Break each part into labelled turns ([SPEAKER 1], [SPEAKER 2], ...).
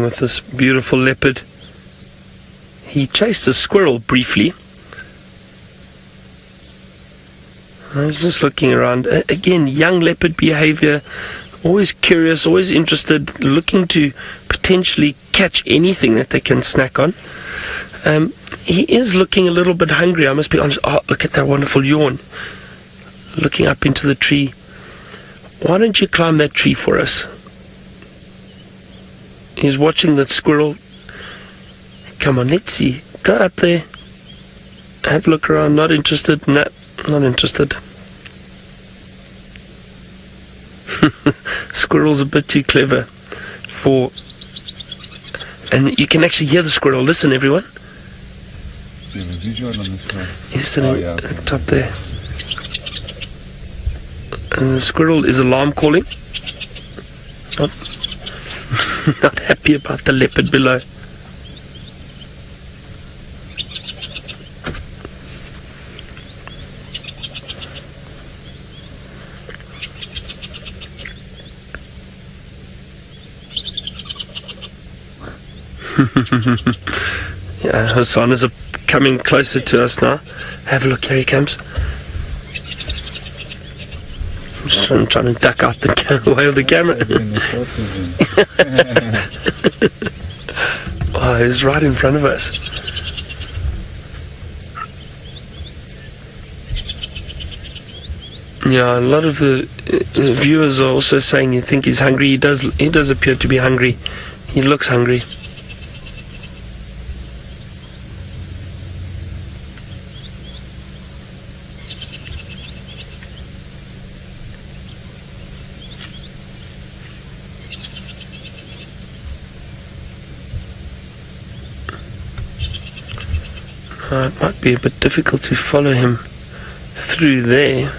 [SPEAKER 1] with this beautiful leopard. He chased a squirrel briefly. I was just looking around. Again, young leopard behavior, always curious, always interested, looking to potentially catch anything that they can snack on. He is looking a little bit hungry, I must be honest. Oh, look at that wonderful yawn. Looking up into the tree. Why don't you climb that tree for us? He's watching that squirrel. Come on, let's see. Go up there. Have a look around. Not interested? No, not interested. Squirrel's a bit too clever for... And you can actually hear the squirrel. Listen, everyone. He's sitting at the top there. And the squirrel is alarm calling. Not happy about the leopard below. Yeah, Hosana's coming closer to us now. Have a look, here he comes. I'm trying to duck out the way of the camera. Oh, he's right in front of us. Yeah, a lot of the viewers are also saying you think he's hungry. He does appear to be hungry. He looks hungry. It might be a bit difficult to follow him through there.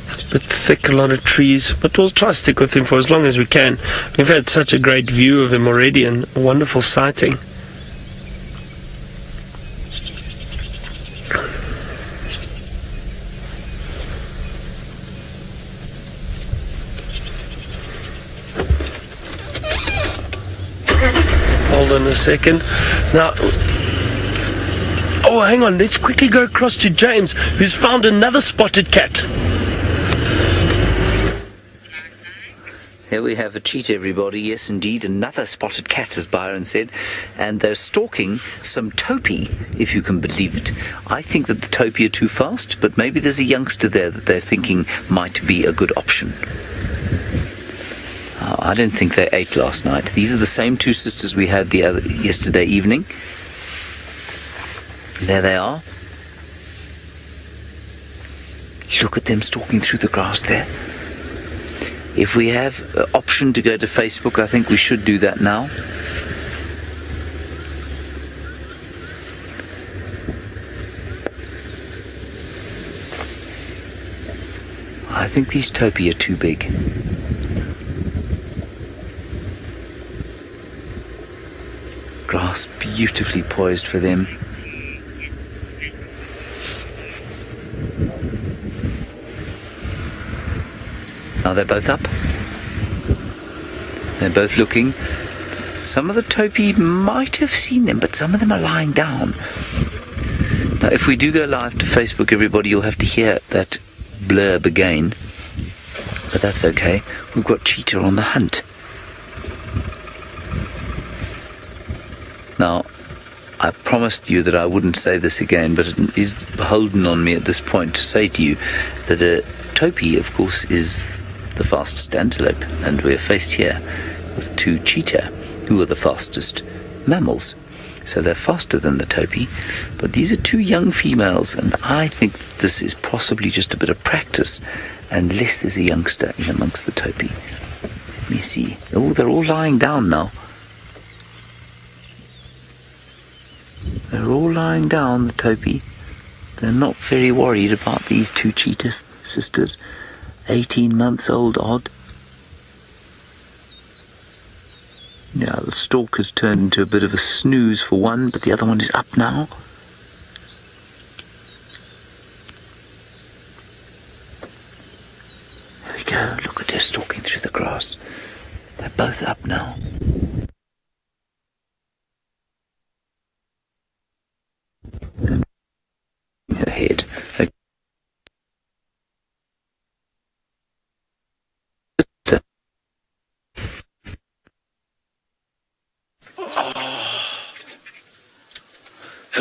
[SPEAKER 1] It's a bit thick, a lot of trees, but we'll try to stick with him for as long as we can. We've had such a great view of him already and a wonderful sighting. Hold on a second. Now... Oh, hang on, let's quickly go across to James, who's found another spotted cat.
[SPEAKER 2] Here we have a cheetah, everybody. Yes, indeed, another spotted cat, as Byron said. And they're stalking some topi, if you can believe it. I think that the topi are too fast, but maybe there's a youngster there that they're thinking might be a good option. I don't think they ate last night. These are the same two sisters we had yesterday evening. There they are. Look at them stalking through the grass there. If we have an option to go to Facebook, I think we should do that now. I think these topi are too big. Grass beautifully poised for them. Now they're both up. They're both looking. Some of the topi might have seen them, but some of them are lying down. Now if we do go live to Facebook, everybody, you'll have to hear that blurb again. But that's okay. We've got Cheetah on the hunt. Now, I promised you that I wouldn't say this again, but it is beholden on me at this point to say to you that a topi, of course, is the fastest antelope, and we're faced here with two cheetah, who are the fastest mammals. So they're faster than the topi, but these are two young females, and I think this is possibly just a bit of practice, unless there's a youngster in amongst the topi. Let me see. Oh, they're all lying down now. They're all lying down, the topi. They're not very worried about these two cheetah sisters. 18 months old, odd. Yeah, the stork has turned into a bit of a snooze for one, but the other one is up now. There we go. Look at her stalking through the grass. They're both up now.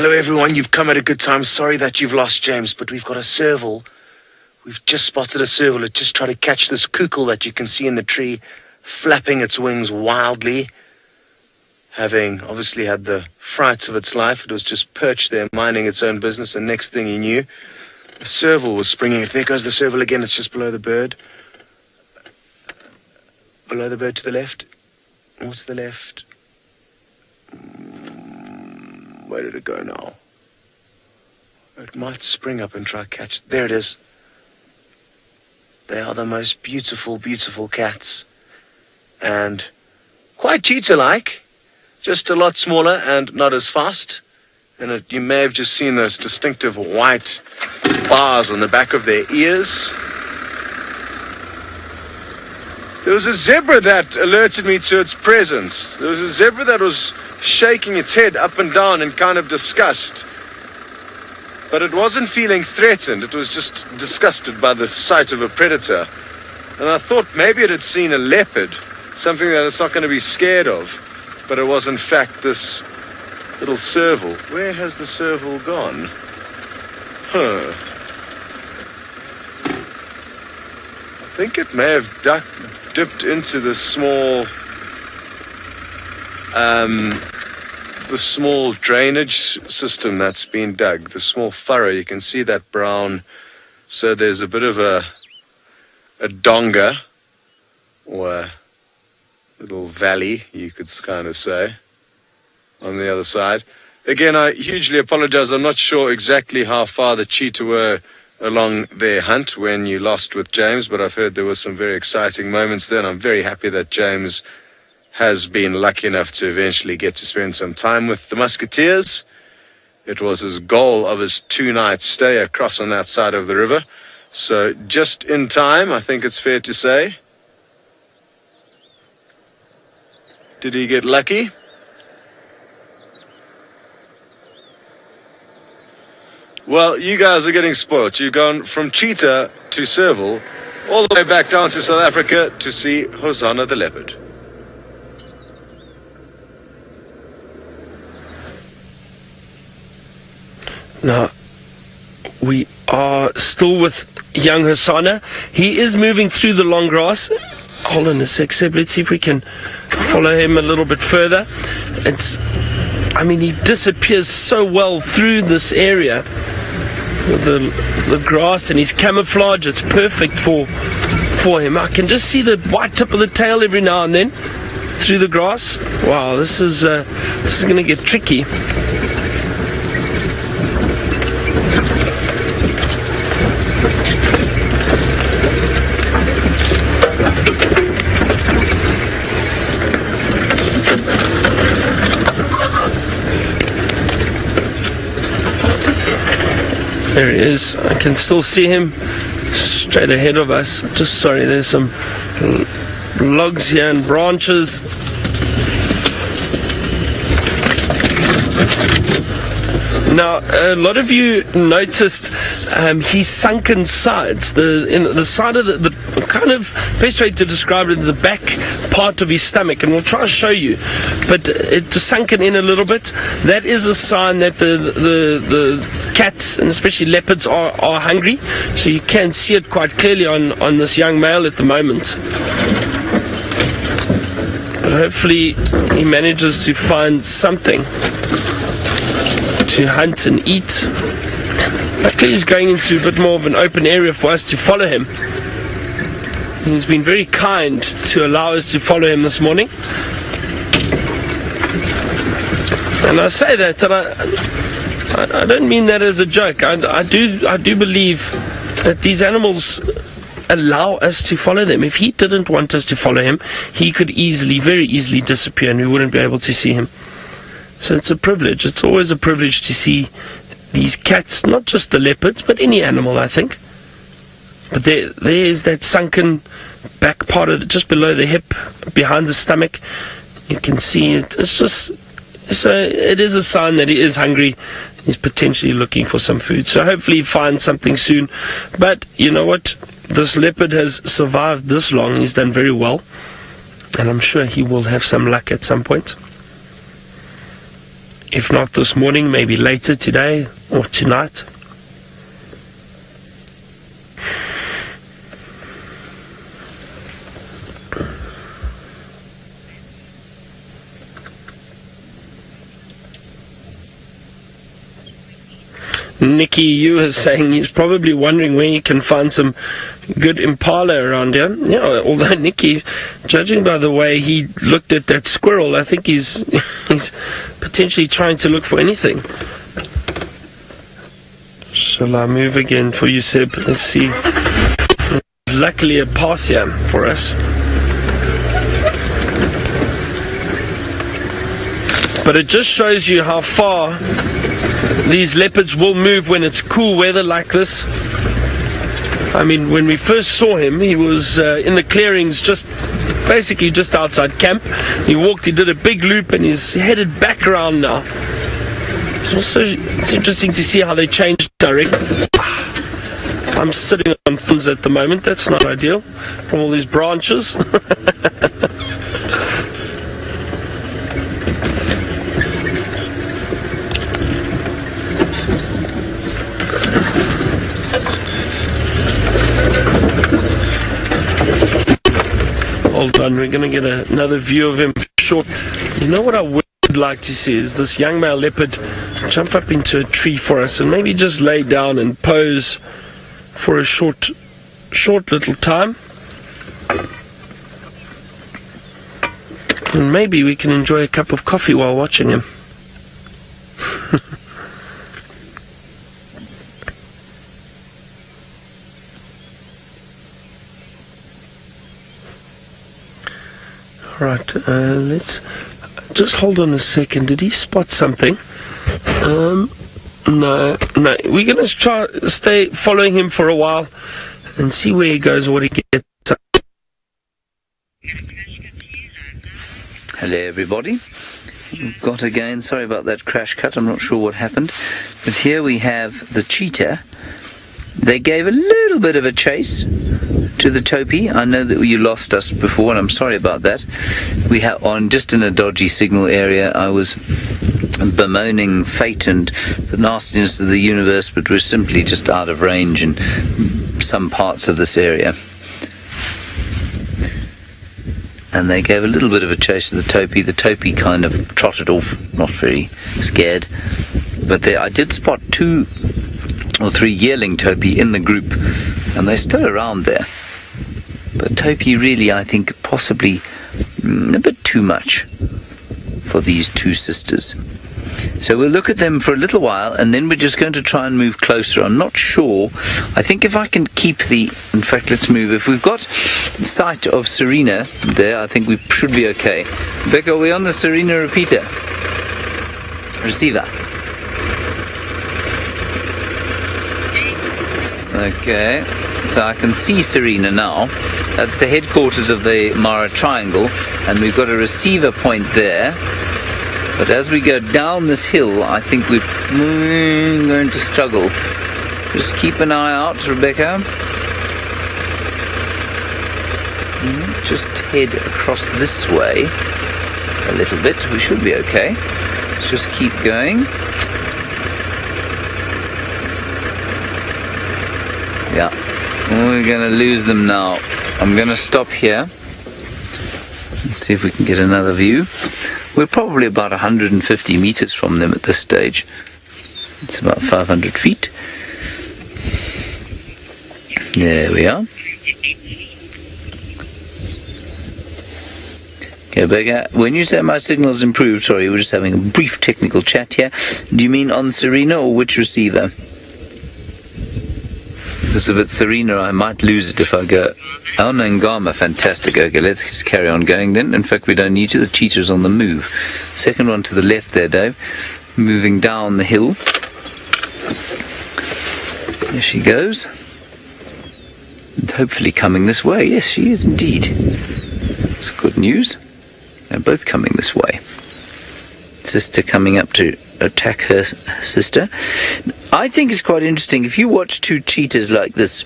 [SPEAKER 3] Hello everyone, you've come at a good time. Sorry that you've lost James, but we've got a serval. We've just spotted a serval. It just tried to catch this kookle that you can see in the tree, flapping its wings wildly. Having obviously had the fright of its life, it was just perched there minding its own business, and next thing you knew, the serval was springing. There goes the serval again. It's just below the bird. Below the bird to the left. More to the left. Where did it go now? It might spring up and try to catch. There it is. They are the most beautiful, beautiful cats. And quite cheetah-like. Just a lot smaller and not as fast. And you may have just seen those distinctive white bars on the back of their ears. There was a zebra that alerted me to its presence. There was a zebra that was shaking its head up and down in kind of disgust. But it wasn't feeling threatened. It was just disgusted by the sight of a predator. And I thought maybe it had seen a leopard, something that it's not going to be scared of. But it was in fact this little serval. Where has the serval gone? I think it may have dipped into the small drainage system that's been dug, the small furrow. You can see that brown, so there's a bit of a donga, or a little valley, you could kind of say, on the other side. Again, I hugely apologize. I'm not sure exactly how far the cheetah were along their hunt when you lost with James, but I've heard there were some very exciting moments there, and I'm very happy that James has been lucky enough to eventually get to spend some time with the musketeers. It was his goal of his 2-night stay across on that side of the river. So just in time, I think it's fair to say. Did he get lucky? Well, you guys are getting spoiled. You've gone from cheetah to serval, all the way back down to South Africa to see Hosana the leopard.
[SPEAKER 1] Now, we are still with young Hosana. He is moving through the long grass. Hold on a sec, Seb. Let's see if we can follow him a little bit further. He disappears so well through this area. The grass and his camouflage, it's perfect for him. I can just see the white tip of the tail every now and then through the grass. Wow, this is going to get tricky. There he is. I can still see him straight ahead of us. Just sorry, there's some logs here and branches. Now, a lot of you noticed his sunken sides. The side of the kind of best way to describe it, the back part of his stomach, and we'll try to show you. But it's sunken in a little bit. That is a sign that the cats, and especially leopards, are hungry. So you can see it quite clearly on this young male at the moment. But hopefully he manages to find something to hunt and eat. Luckily he's going into a bit more of an open area for us to follow him. He's been very kind to allow us to follow him this morning. And I say that, and I don't mean that as a joke. I do believe that these animals allow us to follow them. If he didn't want us to follow him, he could very easily disappear and we wouldn't be able to see him. So it's a privilege. It's always a privilege to see these cats, not just the leopards, but any animal, I think. But there's that sunken back part of just below the hip, behind the stomach. You can see it. It is a sign that he is hungry. He's potentially looking for some food. So hopefully he finds something soon. But you know what? This leopard has survived this long. He's done very well. And I'm sure he will have some luck at some point. If not this morning, maybe later today or tonight. Nicky, you were saying he's probably wondering where he can find some good impala around here. Yeah, although Nicky, judging by the way he looked at that squirrel, I think he's potentially trying to look for anything. Shall I move again for you, Seb? Let's see. There's luckily a path here for us. But it just shows you how far these leopards will move when it's cool weather like this. I mean, when we first saw him, he was in the clearings basically just outside camp. He walked, he did a big loop, and he's headed back around now. It's interesting to see how they change direction. I'm sitting on thorns at the moment. That's not ideal from all these branches. Hold on, we're going to get another view of him short. You know what I would like to see is this young male leopard jump up into a tree for us and maybe just lay down and pose for a short little time. And maybe we can enjoy a cup of coffee while watching him. Right, let's just hold on a second. Did he spot something? No. We're going to stay following him for a while and see where he goes, what he gets up.
[SPEAKER 2] Hello everybody. We've got again, sorry about that crash cut, I'm not sure what happened. But here we have the cheetah. They gave a little bit of a chase to the topi. I know that you lost us before, and I'm sorry about that. We have just in a dodgy signal area. I was bemoaning fate and the nastiness of the universe, but we're simply just out of range in some parts of this area. And they gave a little bit of a chase to the topi. The topi kind of trotted off, not very scared. But I did spot 2 or 3 yearling topi in the group, and they're still around there. But topi really, I think, possibly a bit too much for these 2 sisters. So we'll look at them for a little while, and then we're just going to try and move closer. I'm not sure. I think if I can keep in fact, let's move. If we've got sight of Serena there, I think we should be okay. Becca, are we on the Serena repeater? Receiver. Okay, so I can see Serena now. That's the headquarters of the Mara Triangle, and we've got a receiver point there. But as we go down this hill, I think we're going to struggle. Just keep an eye out, Rebecca. Just head across this way a little bit. We should be okay. Let's just keep going. Yeah, we're going to lose them now. I'm going to stop here and see if we can get another view. We're probably about 150 meters from them at this stage. It's about 500 feet. There we are. Okay, Becca, when you say my signal's improved, sorry, we're just having a brief technical chat here. Do you mean on Serena or which receiver? Because if it's Serena, I might lose it if I go. Oh, no, Agama, fantastic. Okay, let's just carry on going then. In fact, we don't need to. The cheetah's on the move. Second one to the left there, Dave. Moving down the hill. There she goes. And hopefully coming this way. Yes, she is indeed. It's good news. They're both coming this way. Sister coming up to attack her sister. I think it's quite interesting if you watch 2 cheetahs like this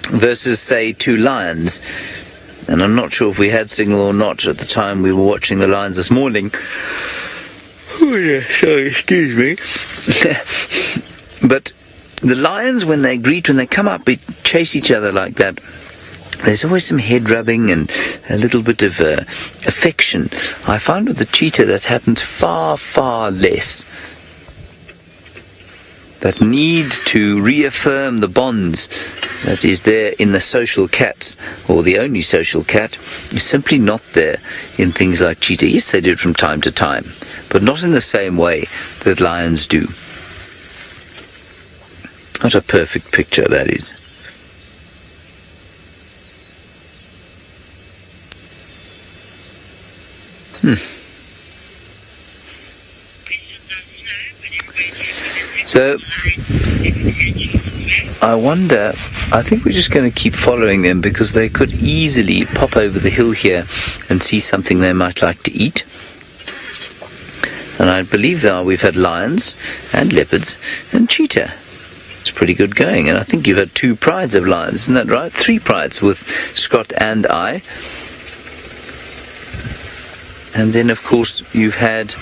[SPEAKER 2] versus, say, 2 lions, and I'm not sure if we had signal or not at the time we were watching the lions this morning, Oh yeah, sorry, excuse me. But the lions, when they greet, when they come up, they chase each other like that. There's always some head rubbing and a little bit of affection. I find with the cheetah that happens far, far less. That need to reaffirm the bonds that is there in the social cats, or the only social cat, is simply not there in things like cheetah. Yes, they do it from time to time, but not in the same way that lions do. What a perfect picture that is. So, I wonder, I think we're just going to keep following them because they could easily pop over the hill here and see something they might like to eat. And I believe now we've had lions and leopards and cheetah. It's pretty good going, and I think you've had 2 prides of lions, isn't that right? 3 prides with Scott and I. And then of course you've had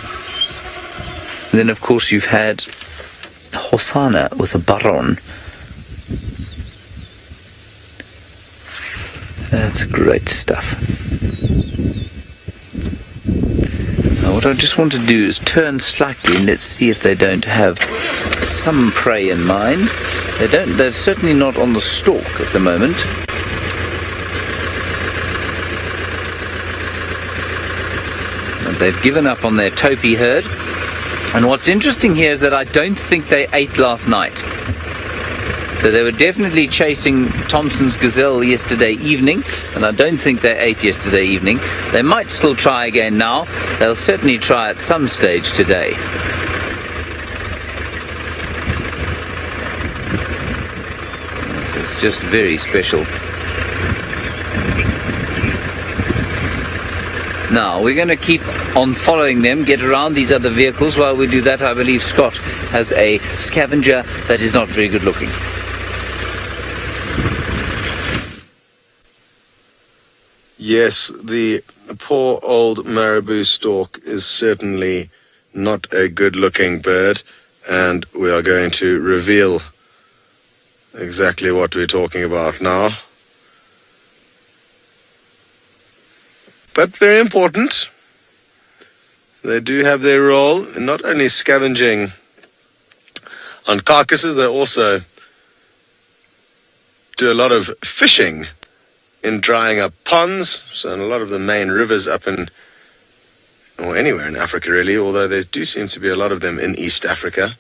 [SPEAKER 2] Hosana with a baron. That's great stuff. Now what I just want to do is turn slightly and let's see if they don't have some prey in mind. They're certainly not on the stalk at the moment. They've given up on their topi herd. And what's interesting here is that I don't think they ate last night. So they were definitely chasing Thompson's gazelle yesterday evening, and I don't think they ate yesterday evening. They might still try again now. They'll certainly try at some stage today. This is just very special. Now, we're going to keep on following them, get around these other vehicles. While we do that, I believe Scott has a Scavenger that is not very good looking.
[SPEAKER 3] Yes, the poor old Marabou stork is certainly not a good-looking bird, and we are going to reveal exactly what we're talking about now. But very important. They do have their role in not only scavenging on carcasses, they also do a lot of fishing in drying up ponds. So in a lot of the main rivers up in, or anywhere in Africa really, although there do seem to be a lot of them in East Africa.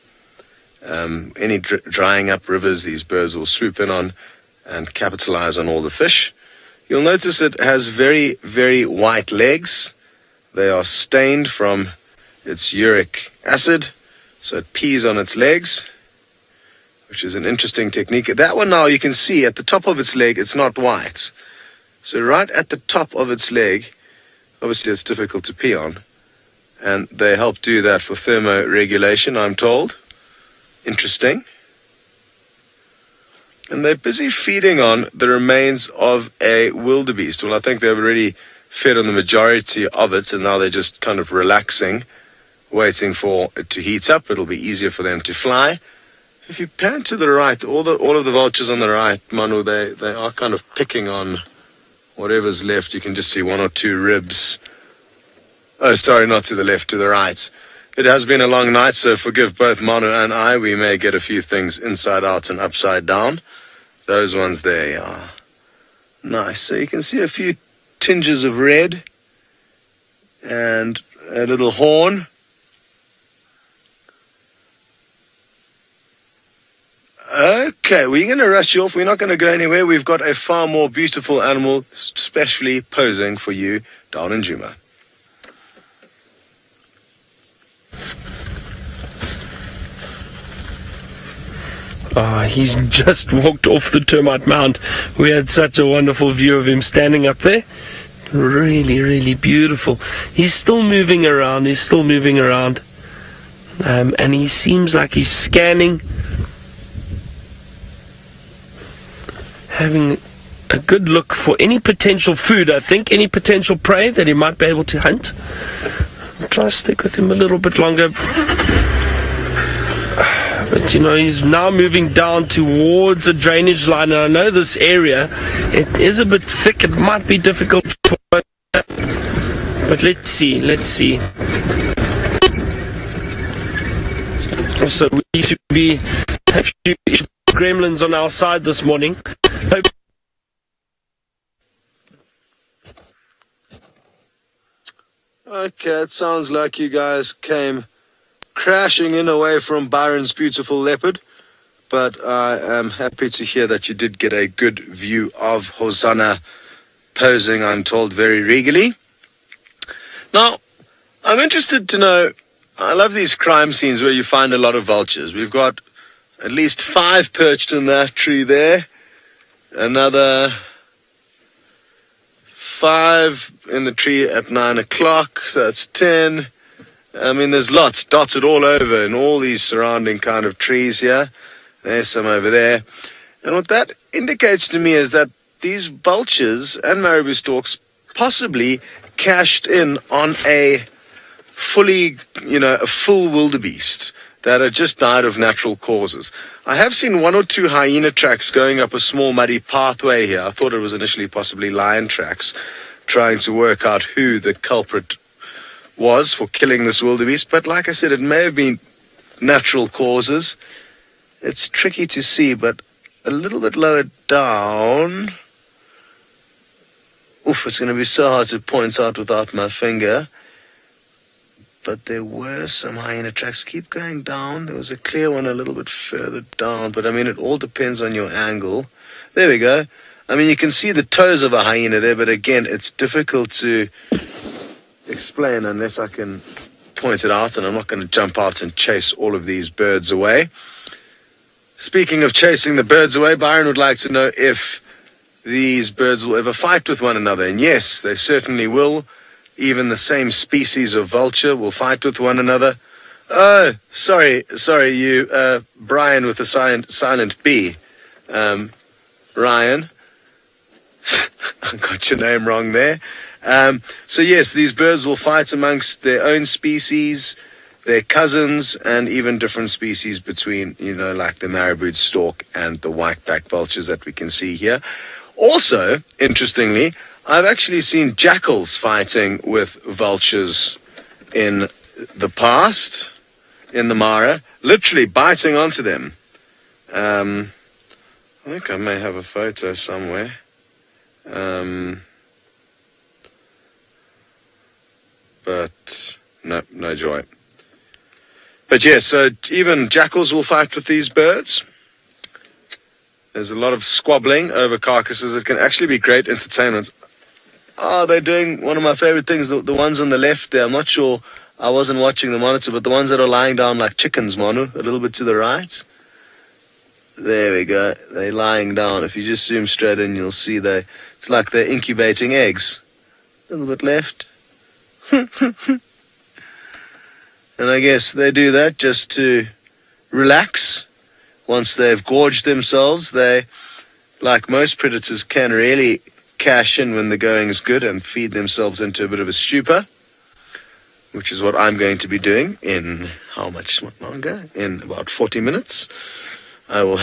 [SPEAKER 3] Any drying up rivers, these birds will swoop in on and capitalize on all the fish. You'll notice it has very, very white legs. They are stained from its uric acid, so it pees on its legs, which is an interesting technique. That one now you can see at the top of its leg, it's not white. So right at the top of its leg, obviously it's difficult to pee on, and they help do that for thermoregulation, I'm told. Interesting. And they're busy feeding on the remains of a wildebeest. Well, I think they've already fed on the majority of it, and now they're just kind of relaxing, waiting for it to heat up. It'll be easier for them to fly. If you pan to the right, all of the vultures on the right, Manu, they are kind of picking on whatever's left. You can just see 1 or 2 ribs. Oh, sorry, not to the left, to the right. It has been a long night, so forgive both Manu and I. We may get a few things inside out and upside down. Those ones there are nice. So you can see a few tinges of red and a little horn. Okay, we're going to rush you off. We're not going to go anywhere. We've got a far more beautiful animal specially posing for you down in Djuma.
[SPEAKER 1] He's just walked off the termite mound. We had such a wonderful view of him standing up there. Really, really beautiful. He's still moving around. And he seems like he's scanning, having a good look for any potential food, I think, any potential prey that he might be able to hunt. try to stick with him a little bit longer. But he's now moving down towards a drainage line, and I know this area, it is a bit thick. It might be difficult for him. But let's see. So we need to have a few gremlins on our side this morning.
[SPEAKER 3] Okay, it sounds like you guys came crashing in away from Byron's beautiful leopard, but I am happy to hear that you did get a good view of Hosana posing, I'm told, very regally. Now, I'm interested to know, I love these crime scenes where you find a lot of vultures. We've got at least 5 perched in that tree there, another 5 in the tree at 9 o'clock, so that's 10. I mean, there's lots dotted all over in all these surrounding kind of trees here. There's some over there. And what that indicates to me is that these vultures and Marabou storks possibly cashed in on a full wildebeest that had just died of natural causes. I have seen 1 or 2 hyena tracks going up a small muddy pathway here. I thought it was initially possibly lion tracks, trying to work out who the culprit was for killing this wildebeest. But like I said, it may have been natural causes. It's tricky to see, but a little bit lower down. Oof, it's going to be so hard to point out without my finger. But there were some hyena tracks. Keep going down. There was a clear one a little bit further down. But, I mean, it all depends on your angle. There we go. I mean, you can see the toes of a hyena there. But, again, it's difficult to explain unless I can point it out. And I'm not going to jump out and chase all of these birds away. Speaking of chasing the birds away, Byron would like to know if these birds will ever fight with one another. And, yes, they certainly will. Even the same species of vulture will fight with one another. Oh, sorry, you, Brian with the silent B. Ryan. I got your name wrong there. So yes, these birds will fight amongst their own species, their cousins, and even different species between, like the Marabou stork and the white-backed vultures that we can see here. Also, interestingly, I've actually seen jackals fighting with vultures in the past, in the Mara, literally biting onto them. I think I may have a photo somewhere. But no joy. But yes, so even jackals will fight with these birds. There's a lot of squabbling over carcasses. It can actually be great entertainment. Oh, they're doing one of my favorite things, the ones on the left there. I'm not sure, I wasn't watching the monitor, but the ones that are lying down like chickens, Manu, a little bit to the right. There we go. They're lying down. If you just zoom straight in, you'll see it's like they're incubating eggs. A little bit left. And I guess they do that just to relax. Once they've gorged themselves, they, like most predators, can really cash in when the going is good and feed themselves into a bit of a stupor, which is what I'm going to be doing in how much longer? In about 40 minutes. I will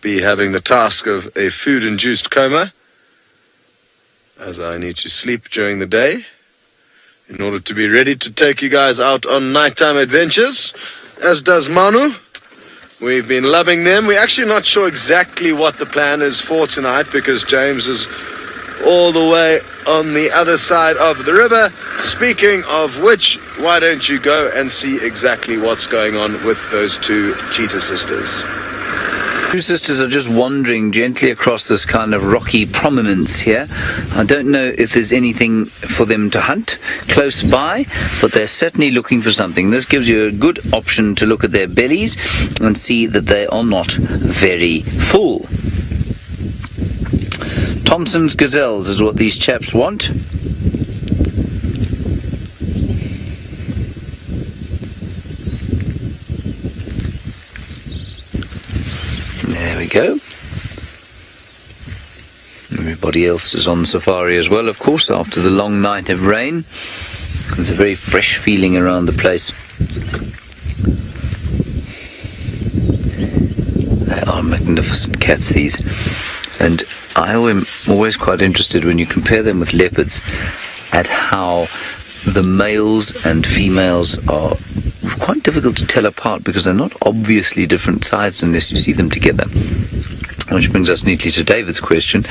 [SPEAKER 3] be having the task of a food-induced coma, as I need to sleep during the day in order to be ready to take you guys out on nighttime adventures, as does Manu. We've been loving them. We're actually not sure exactly what the plan is for tonight because James is all the way on the other side of the river. Speaking of which, why don't you go and see exactly what's going on with those 2 cheetah sisters.
[SPEAKER 2] 2 sisters are just wandering gently across this kind of rocky prominence here. I don't know if there's anything for them to hunt close by, but they're certainly looking for something. This gives you a good option to look at their bellies and see that they are not very full. Thompson's gazelles is what these chaps want. There we go. Everybody else is on safari as well, of course, after the long night of rain. There's a very fresh feeling around the place. They are magnificent cats, these. And I am always quite interested when you compare them with leopards at how the males and females are quite difficult to tell apart because they're not obviously different sides unless you see them together. Which brings us neatly to David's question,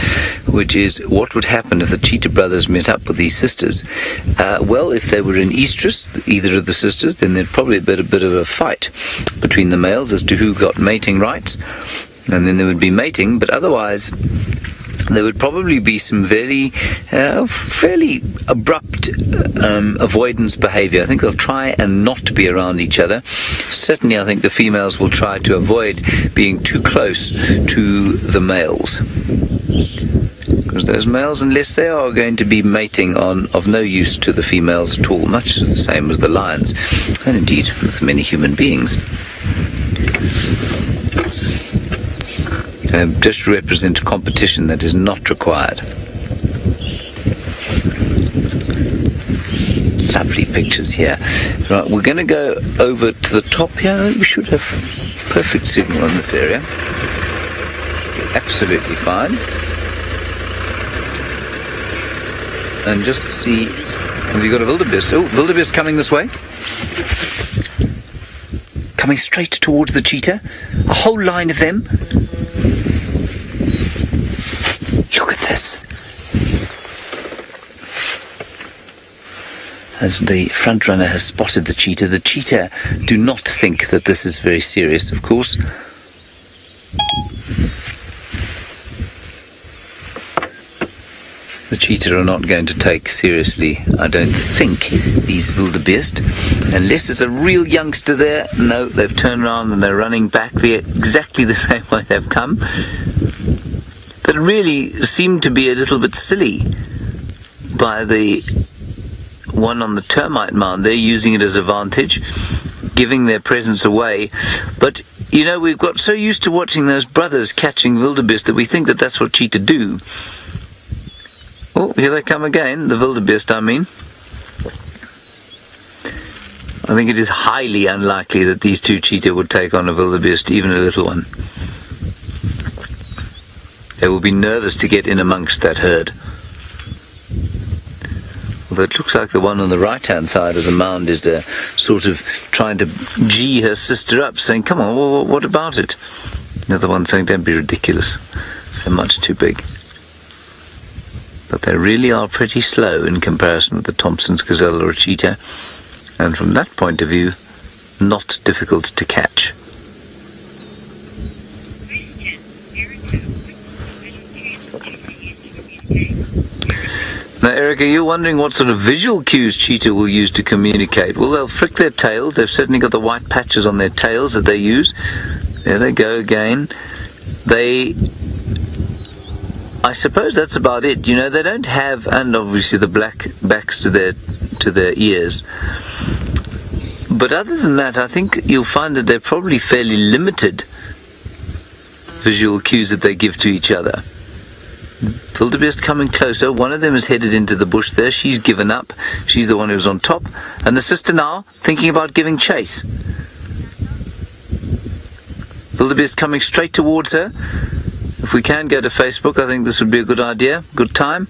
[SPEAKER 2] which is, what would happen if the cheetah brothers met up with these sisters? Well, if they were in estrus, either of the sisters, then there'd probably be a bit of a fight between the males as to who got mating rights, and then there would be mating, but otherwise there would probably be some very fairly abrupt avoidance behavior. I think they'll try and not be around each other. Certainly I think the females will try to avoid being too close to the males, because those males, unless they are going to be mating, are of no use to the females at all, much the same as the lions, and indeed with many human beings. Just to represent a competition that is not required. Lovely pictures here. Right, we're going to go over to the top here. We should have perfect signal in this area. Absolutely fine. And just to see, have you got a wildebeest? Oh, wildebeest coming this way. Coming straight towards the cheetah. A whole line of them. Look at this. As the front runner has spotted the cheetah do not think that this is very serious, of course. The cheetah are not going to take seriously, I don't think, these wildebeest. Unless there's a real youngster there. No, they've turned around and they're running back exactly the same way they've come. But really seemed to be a little bit silly by the one on the termite mound. They're using it as a vantage, giving their presence away. But, you know, we've got so used to watching those brothers catching wildebeest that we think that that's what cheetah do. Oh, here they come again, the wildebeest, I mean. I think it is highly unlikely that these two cheetah would take on a wildebeest, even a little one. They will be nervous to get in amongst that herd. Although it looks like the one on the right-hand side of the mound is sort of trying to gee her sister up, saying, come on, what about it? The other one saying, don't be ridiculous. They're much too big. But they really are pretty slow in comparison with the Thompson's gazelle or a cheetah. And from that point of view, not difficult to catch. Now, Erica, you're wondering what sort of visual cues cheetah will use to communicate. Well, they'll flick their tails. They've certainly got the white patches on their tails that they use. There they go again. I suppose that's about it. You know, they don't have, and obviously the black backs to their ears. But other than that, I think you'll find that they're probably fairly limited visual cues that they give to each other. Wildebeest coming closer. One of them is headed into the bush there. She's given up. She's the one who's on top. And the sister now thinking about giving chase. Wildebeest coming straight towards her. If we can go to Facebook, I think this would be a good idea. Good time.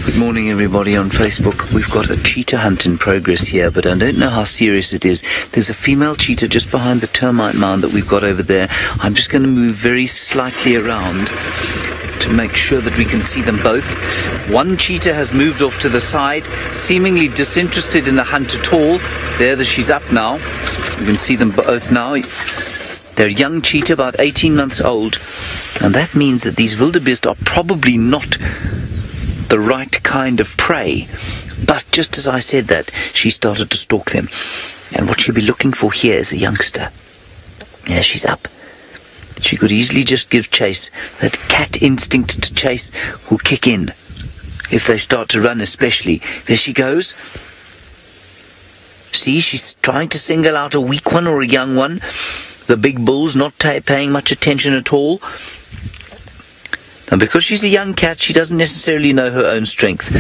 [SPEAKER 2] Good morning everybody on Facebook. We've got a cheetah hunt in progress here, but I don't know how serious it is. There's a female cheetah just behind the termite mound that we've got over there. I'm just going to move very slightly around to make sure that we can see them both. One cheetah has moved off to the side, seemingly disinterested in the hunt at all. There, she's up now. You can see them both now. They're young cheetah, about 18 months old, and that means that these wildebeest are probably not the right kind of prey. But just as I said that, she started to stalk them. And what she'll be looking for here is a youngster. Yeah, she's up. she could easily just give chase. That cat instinct to chase will kick in if they start to run especially. There she goes. See, she's trying to single out a weak one or a young one. The big bull's not paying much attention at all. And because she's a young cat, she doesn't necessarily know her own strength.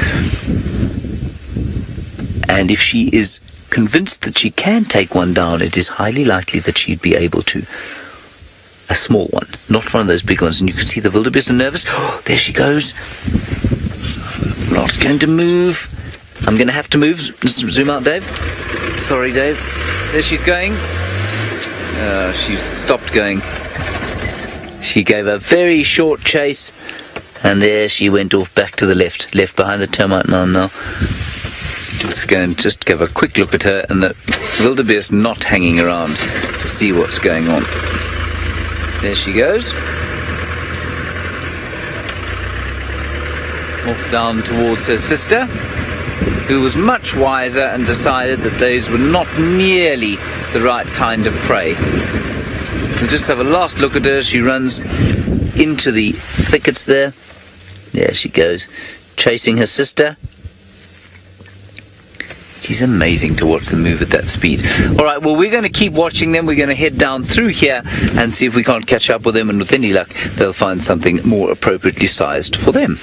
[SPEAKER 2] And if she is convinced that she can take one down, it is highly likely that she'd be able to. A small one, not one of those big ones. And you can see the wildebeest are nervous. Oh, there she goes. Not going to move. I'm going to have to move. Zoom out, Dave. Sorry, Dave. There she's going. She stopped going. She gave a very short chase, and there she went off back to the left behind the termite mound now. Let's go and just give a quick look at her, and the wildebeest not hanging around to see what's going on. There she goes. Off down towards her sister, who was much wiser and decided that those were not nearly the right kind of prey. We'll just have a last look at her. She runs into the thickets there. There she goes, chasing her sister. It's amazing to watch them move at that speed. All right, well, we're going to keep watching them. We're going to head down through here and see if we can't catch up with them. And with any luck, they'll find something more appropriately sized for them.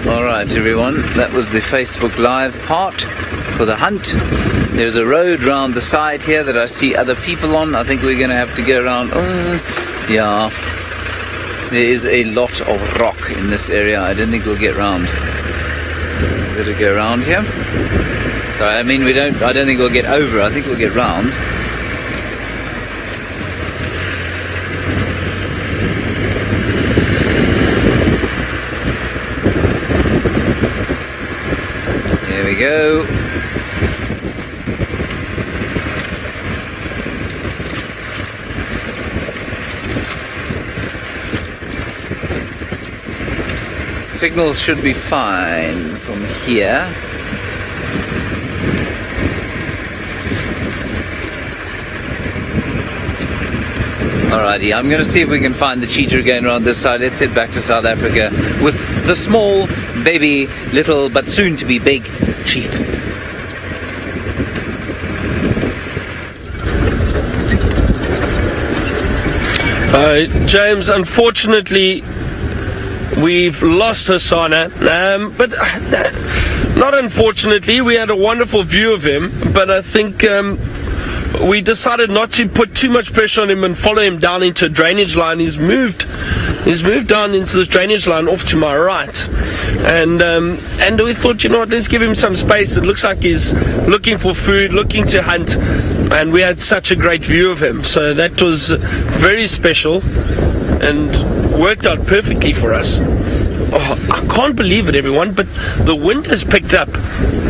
[SPEAKER 2] Alright everyone, that was the Facebook Live part for the hunt. There's a road round the side here that I see other people on. I think we're going to have to go around. Yeah, there is a lot of rock in this area. I don't think we'll get round. We're going to go around here. So I mean, I don't think we'll get over. I think we'll get round. There we go. Signals should be fine from here. Alrighty, I'm going to see if we can find the cheetah again around this side. Let's head back to South Africa with the small, baby, little, but soon to be big chief.
[SPEAKER 1] James, unfortunately, we've lost Hosana, but not unfortunately. We had a wonderful view of him, but I think we decided not to put too much pressure on him and follow him down into a drainage line. He's moved down into this drainage line off to my right, and we thought, you know what, let's give him some space. It looks like he's looking for food, looking to hunt, and we had such a great view of him, so that was very special and worked out perfectly for us. Oh, I can't believe it, everyone, but the wind has picked up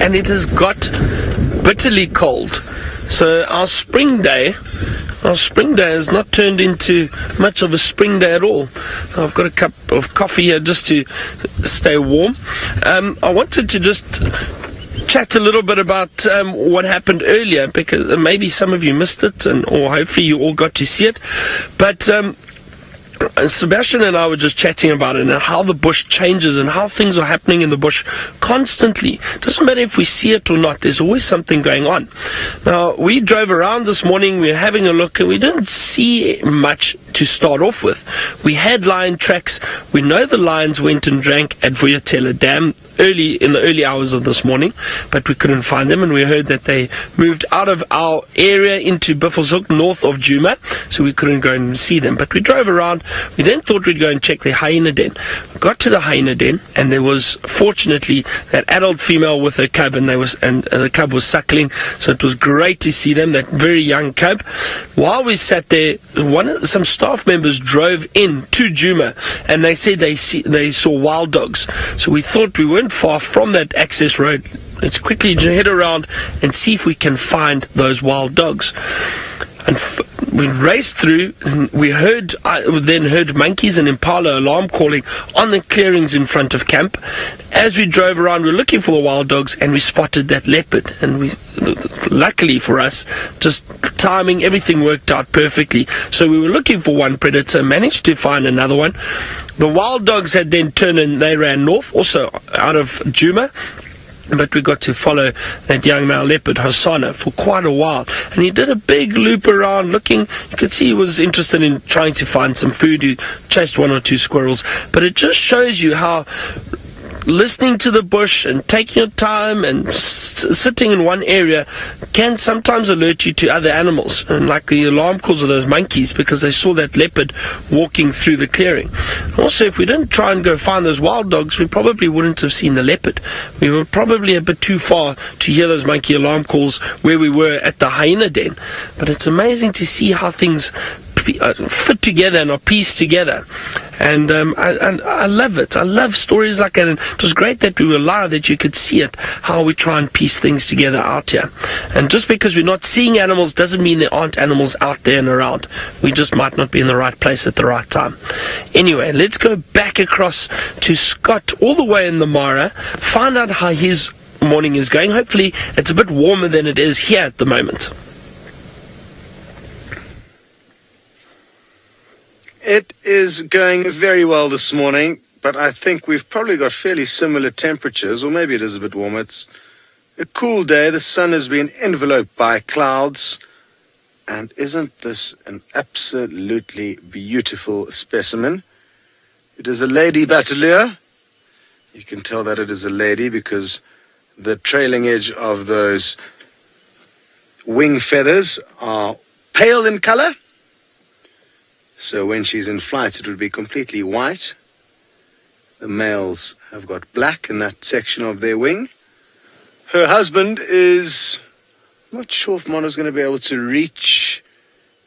[SPEAKER 1] and it has got bitterly cold. So our spring day has not turned into much of a spring day at all. I've got a cup of coffee here just to stay warm. I wanted to just chat a little bit about what happened earlier, because maybe some of you missed it, or hopefully you all got to see it. But Sebastian and I were just chatting about it, and how the bush changes and how things are happening in the bush constantly. Doesn't matter if we see it or not, there's always something going on. Now, we drove around this morning, we were having a look, and we didn't see much to start off with. We had lion tracks. We know the lions went and drank at Vuyatela Dam in the early hours of this morning, but we couldn't find them, and we heard that they moved out of our area into Buffelshoek, north of Djuma, so we couldn't go and see them. But we drove around. We then thought we'd go and check the hyena den. We got to the hyena den, and there was, fortunately, that adult female with her cub, and the cub was suckling, so it was great to see them, that very young cub. While we sat there, some staff members drove in to Djuma, and they said they saw wild dogs. So we thought we weren't far from that access road let's quickly head around and see if we can find those wild dogs. And we raced through, and we then heard monkeys and impala alarm calling on the clearings in front of camp. As we drove around, we were looking for the wild dogs, and we spotted that leopard. And luckily for us, just timing, everything worked out perfectly. So we were looking for one predator, managed to find another one. The wild dogs had then turned and they ran north, also out of Djuma. But we got to follow that young male leopard, Hosana, for quite a while. And he did a big loop around looking. You could see he was interested in trying to find some food. He chased 1 or 2 squirrels. But it just shows you how listening to the bush and taking your time and sitting in one area can sometimes alert you to other animals, and like the alarm calls of those monkeys, because they saw that leopard walking through the clearing. Also, if we didn't try and go find those wild dogs, we probably wouldn't have seen the leopard. We were probably a bit too far to hear those monkey alarm calls where we were at the hyena den. But it's amazing to see how things fit together and are pieced together. And I love it. I love stories like that. And it was great that we were live, that you could see it, how we try and piece things together out here. And just because we're not seeing animals doesn't mean there aren't animals out there and around. We just might not be in the right place at the right time. Anyway, let's go back across to Scott, all the way in the Mara, find out how his morning is going. Hopefully it's a bit warmer than it is here at the moment.
[SPEAKER 3] It is going very well this morning, but I think we've probably got fairly similar temperatures, or maybe it is a bit warmer. It's a cool day. The sun has been enveloped by clouds. And isn't this an absolutely beautiful specimen? It is a lady battalier. You can tell that it is a lady because the trailing edge of those wing feathers are pale in color. So when she's in flight, it would be completely white. The males have got black in that section of their wing. Her husband is... I'm not sure if Mono's going to be able to reach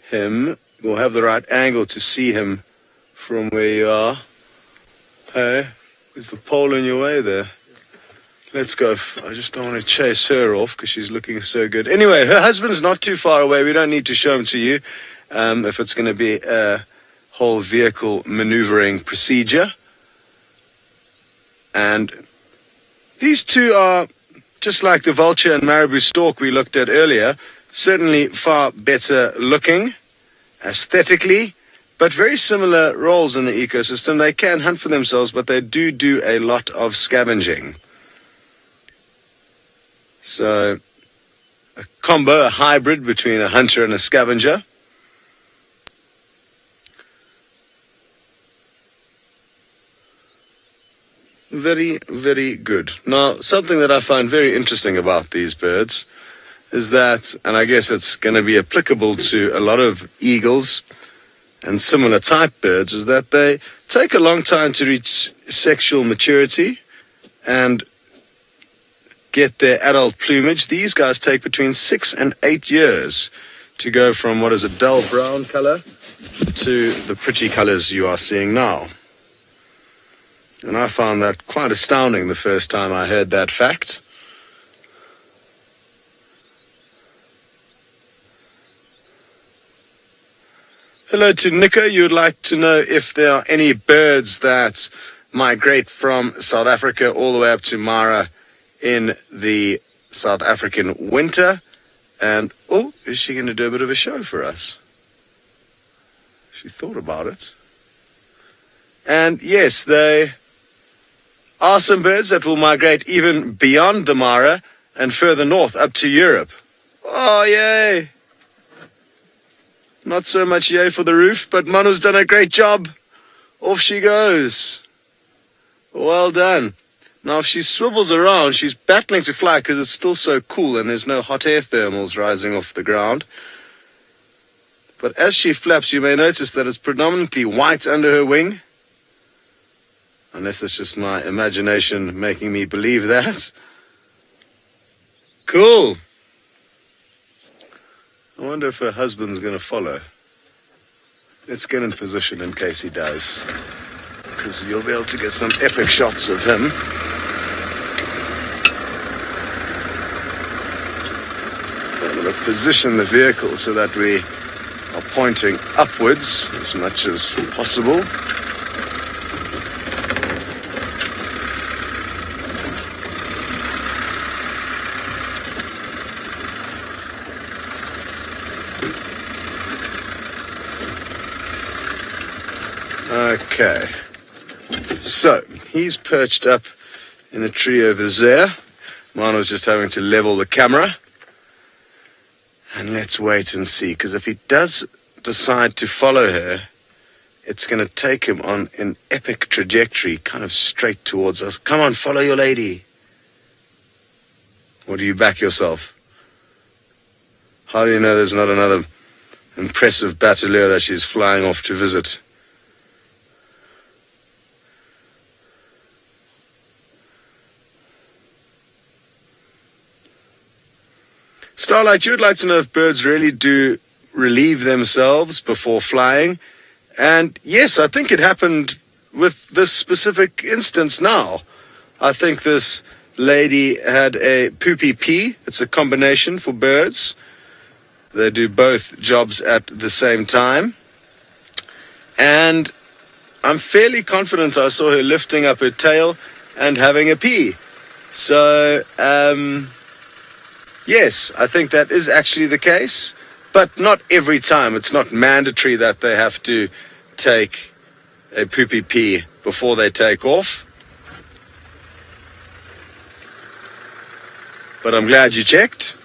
[SPEAKER 3] him or have the right angle to see him from where you are. Hey, is the pole in your way there? Let's go. I just don't want to chase her off because she's looking so good. Anyway, her husband's not too far away. We don't need to show him to you. If it's going to be a whole vehicle maneuvering procedure. And these two are, just like the vulture and Marabou stork we looked at earlier, certainly far better looking, aesthetically, but very similar roles in the ecosystem. They can hunt for themselves, but they do a lot of scavenging. So, a combo, a hybrid between a hunter and a scavenger. Very, very good. Now, something that I find very interesting about these birds is that, and I guess it's going to be applicable to a lot of eagles and similar type birds, is that they take a long time to reach sexual maturity and get their adult plumage. These guys take between 6 and 8 years to go from what is a dull brown color to the pretty colors you are seeing now. And I found that quite astounding the first time I heard that fact. Hello to Nico. You would like to know if there are any birds that migrate from South Africa all the way up to Mara in the South African winter. And, oh, is she going to do a bit of a show for us? She thought about it. And yes, they are some birds that will migrate even beyond the Mara and further north up to Europe. Oh, yay! Not so much yay for the roof, but Manu's done a great job. Off she goes. Well done. Now, if she swivels around, she's battling to fly because it's still so cool and there's no hot air thermals rising off the ground. But as she flaps, you may notice that it's predominantly white under her wing. Unless it's just my imagination making me believe that. Cool. I wonder if her husband's going to follow. Let's get in position in case he does. Because you'll be able to get some epic shots of him. position the vehicle so that we are pointing upwards as much as possible. Okay, so he's perched up in a tree over there. Mine was just having to level the camera. And let's wait and see, because if he does decide to follow her, it's going to take him on an epic trajectory, kind of straight towards us. Come on, follow your lady. Or do you back yourself? How do you know there's not another impressive battalier that she's flying off to visit? Starlight, you'd like to know if birds really do relieve themselves before flying. And yes, I think it happened with this specific instance now. I think this lady had a poopy pee. It's a combination for birds. They do both jobs at the same time. And I'm fairly confident I saw her lifting up her tail and having a pee. So, yes, I think that is actually the case, but not every time. It's not mandatory that they have to take a poopy pee before they take off. But I'm glad you checked.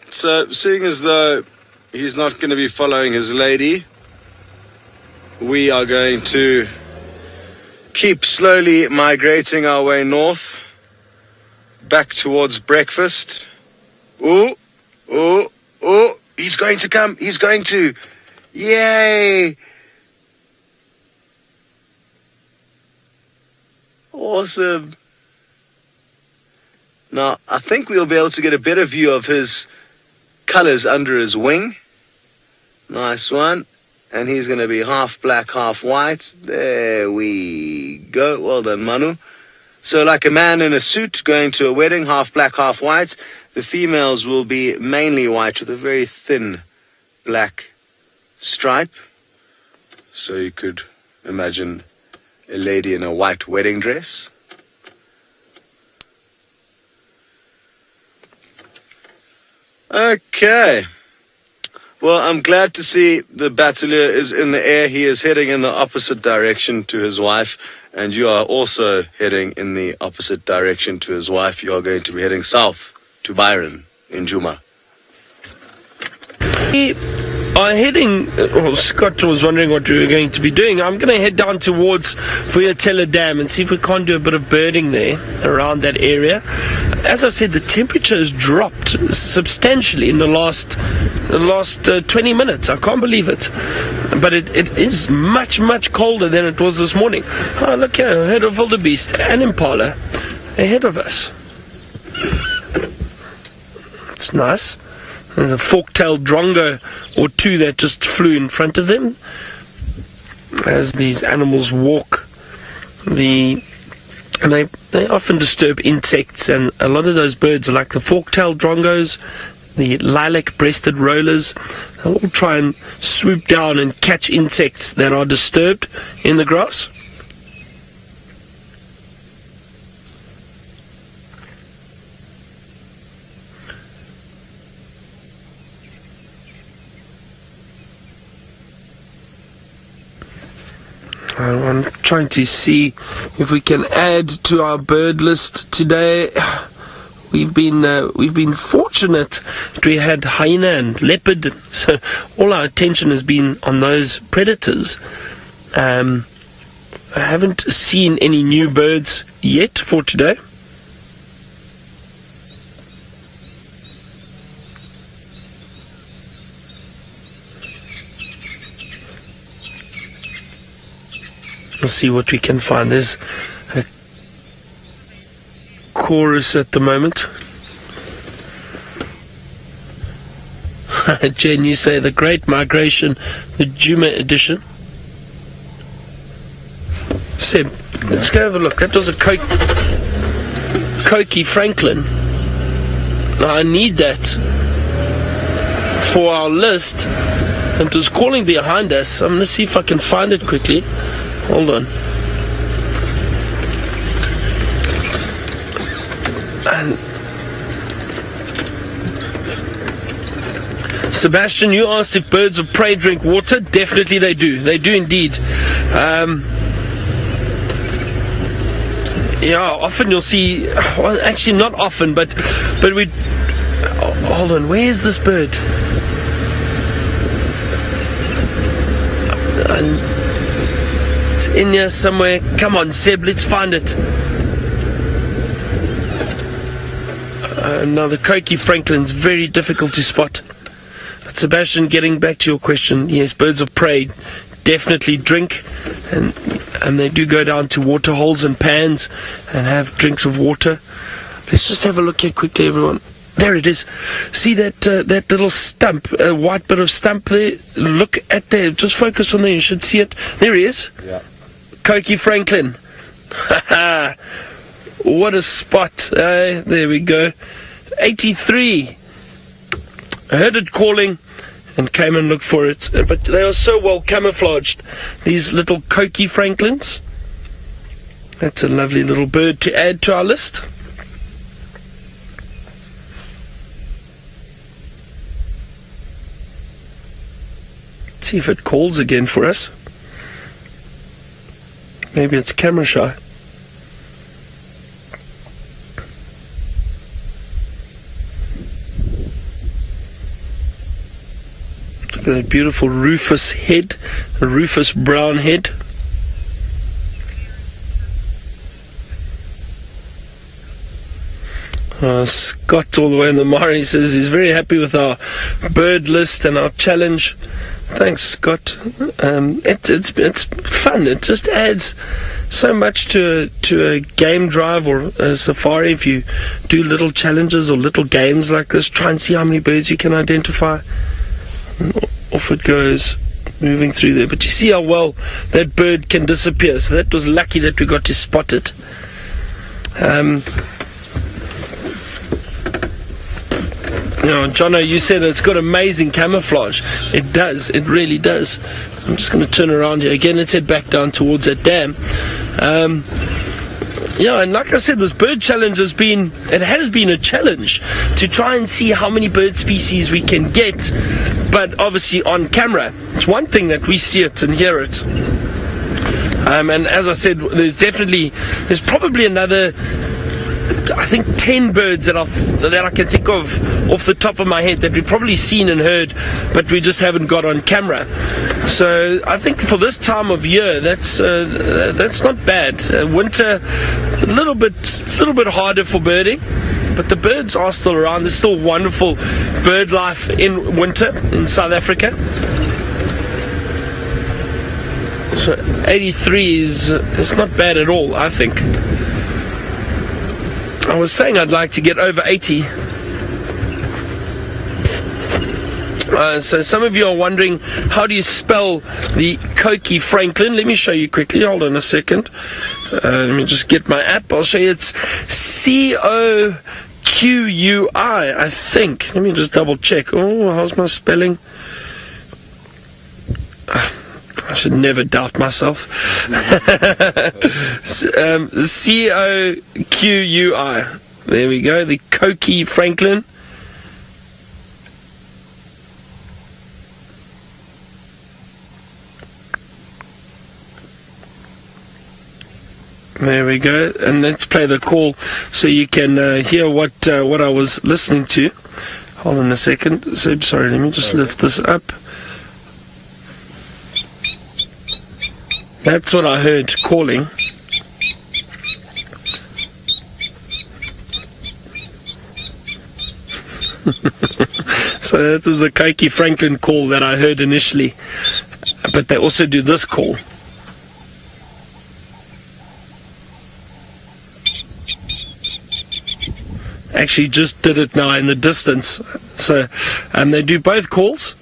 [SPEAKER 3] So, seeing as though he's not going to be following his lady, we are going to keep slowly migrating our way north, back towards breakfast. Oh, he's going to come, he's going to. Yay! Awesome. Now, I think we'll be able to get a better view of his colors under his wing. Nice one. And he's going to be half black, half white. There we go. Well done, Manu. So like a man in a suit going to a wedding, half black, half white. The females will be mainly white with a very thin black stripe. So you could imagine a lady in a white wedding dress. Okay. Well, I'm glad to see the battalier is in the air. He is heading in the opposite direction to his wife, and you are also heading in the opposite direction to his wife. You are going to be heading south to Byron in Djuma.
[SPEAKER 1] We are heading, well, Scott was wondering what we were going to be doing. I'm going to head down towards Vuyatela Dam and see if we can't do a bit of birding there around that area. As I said, the temperature has dropped substantially in the last 20 minutes. I can't believe it. But it is much, much colder than it was this morning. Oh, look here, a herd of wildebeest and impala ahead of us. It's nice. There's a fork-tailed drongo or two that just flew in front of them. As these animals walk, they often disturb insects, and a lot of those birds, like the fork-tailed drongos, the lilac-breasted rollers, they'll all try and swoop down and catch insects that are disturbed in the grass. I'm trying to see if we can add to our bird list today. We've been fortunate that we had hyena and leopard, so all our attention has been on those predators. I haven't seen any new birds yet for today. Let's see what we can find. There's a chorus at the moment. Jen, you say the Great Migration, the Djuma edition. Seb, Let's go have a look. That was a Cokie Francolin. Now, I need that for our list. And it was calling behind us. I'm going to see if I can find it quickly. Hold on. And Sebastian, you asked if birds of prey drink water. Definitely they do. They do indeed. Yeah, often you'll see, well, actually not often, but we, hold on, where is this bird? It's in here somewhere. Come on, Seb, let's find it. Now the Cokie Francolin's very difficult to spot. But Sebastian, getting back to your question, yes, birds of prey definitely drink, and they do go down to water holes and pans and have drinks of water. Let's just have a look here quickly, everyone. There it is. See that little stump, white bit of stump there? Look at there. Just focus on there. You should see it. There he is.
[SPEAKER 3] Yeah.
[SPEAKER 1] Cokie Francolin. What a spot. There we go. 83. I heard it calling and came and looked for it. But they are so well camouflaged, these little Cokie Francolins. That's a lovely little bird to add to our list. Let's see if it calls again for us. Maybe it's camera shy. Look at that beautiful rufous head, a rufous brown head. Scott, all the way in the Mari, says he's very happy with our bird list and our challenge. Thanks, Scott. It's fun. It just adds so much to a game drive or a safari. If you do little challenges or little games like this, try and see how many birds you can identify. And off it goes, moving through there. But you see how well that bird can disappear. So that was lucky that we got to spot it. You know, Jono, you said it's got amazing camouflage. It does. It really does. I'm just going to turn around here again. Let's head back down towards that dam. Yeah, and like I said, this bird challenge has been a challenge to try and see how many bird species we can get, but obviously on camera. It's one thing that we see it and hear it. And as I said, there's probably another, I think 10 birds that I can think of off the top of my head that we've probably seen and heard, but we just haven't got on camera. So I think for this time of year, that's not bad. Winter, a little bit harder for birding, but the birds are still around. There's still wonderful bird life in winter in South Africa. So 83 is not bad at all, I think. I was saying I'd like to get over 80. So some of you are wondering, how do you spell the Cokie Francolin? Let me show you quickly. Hold on a second. Let me just get my app. I'll show you. It's Coqui, I think. Let me just double check. Oh, how's my spelling? I should never doubt myself. Coqui. There we go. The Cokie Francolin. There we go. And let's play the call so you can hear what I was listening to. Hold on a second. So, sorry, let me just lift this up. That's what I heard calling. So that is the Cokie Francolin call that I heard initially. But they also do this call. Actually just did it now in the distance. So they do both calls.